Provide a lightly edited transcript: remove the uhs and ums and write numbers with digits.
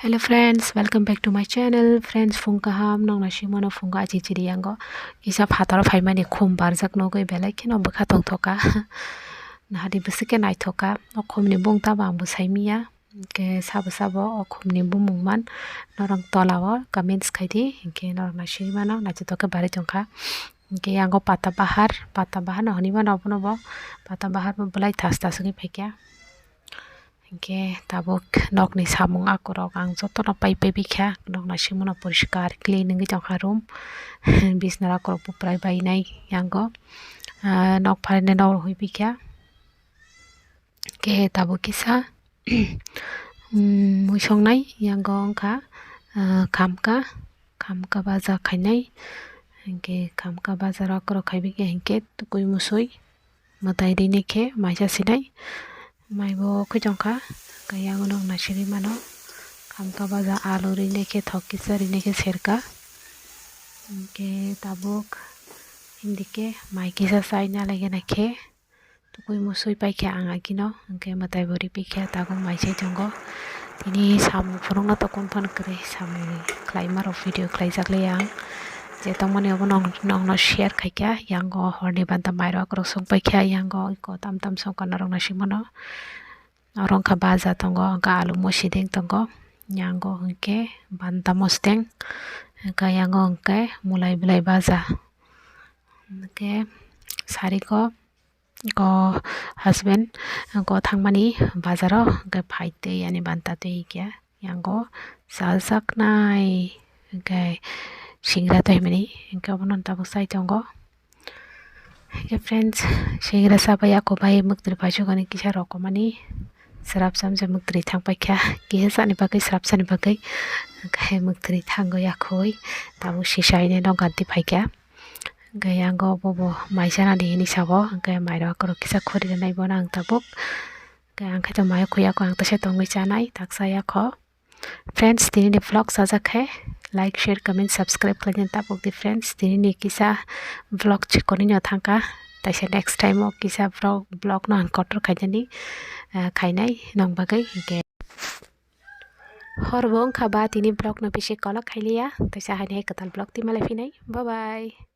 Hello friends, welcome back to my channel. Friends, phung kaham nong na shimono phunga achi chiri yango. Isa phataro phaimani khum barjak nogoi belai kheno bokha tongthoka. Nahadi busike naithoka. O khumni bungta bang busaimiya. Ke sabo sabo o khumni bumungman norong tolao comments khaidi. Ke norong na shimano nachitoka bari tongkha. Ke yango pata bahar no honima nobo nobo. Pata bahar belai tas tasungi phekya. Ke tabuk nok ni samung aku rok ang joto no pai bikha nok na simono poriskar clean ngi jongkha room bisna aku rok prai bai nai yango nok phane no hui bikha ke tabuk kisa muisong nai yango ongkha khamka baja khainai ke khamka baja rok rok khai bikha hingke tukui musui matai rini khe maisa sinai maibo khujongkha kaya ngonong nasiri mano khamka baja alu rini ke thokisa rini ke serka ke tabuk indike mai kisa saina lage nakhe tukui musui paikha anga kino ke matai bori pikha tagung maisai jongo tini samu phurungna to konthon kre samu klaimar video klaijak le yang je tongmani obo nong no share khaikya yango horni banta mairo akrok song paikha yango iko tam tam song kanarong na simono orongkha baja tongo ongka alu mosideng tongo yango hingke banta mosteng yango hingke mulai bulai baja hingke sari ko husband ko thangmani bazaro hingke phaite yani banta tui hingke yango saljak nai hingke singra toimani hingke obono tabuk sai tongo hingke friends singra sabai ako bai muktri paisukani kisa rokomani serap samjak muktri thangpaikha kihasani bagai serap sani bagai kai muktri thangoi akhoi tabuk sisaine no ganti paikha yango bobo maisana ni hini sabo mairo akorok kisa khori nai bona ang tabuk angkhe to mayo khuya ko ang tase tongoi chanai taksa yakho friends tini ni vlog sajakhe like share comment subscribe khlaina tabuk di friends tini ni kisa vlog chikoni no thangka taisa next time o kisa vlog no ang kotor khaijani khainai nong bagai hingke horbo ongkha ba tini vlog no bisi kolok khailia taisa hainai katal vlog ti malai phinai bye bye.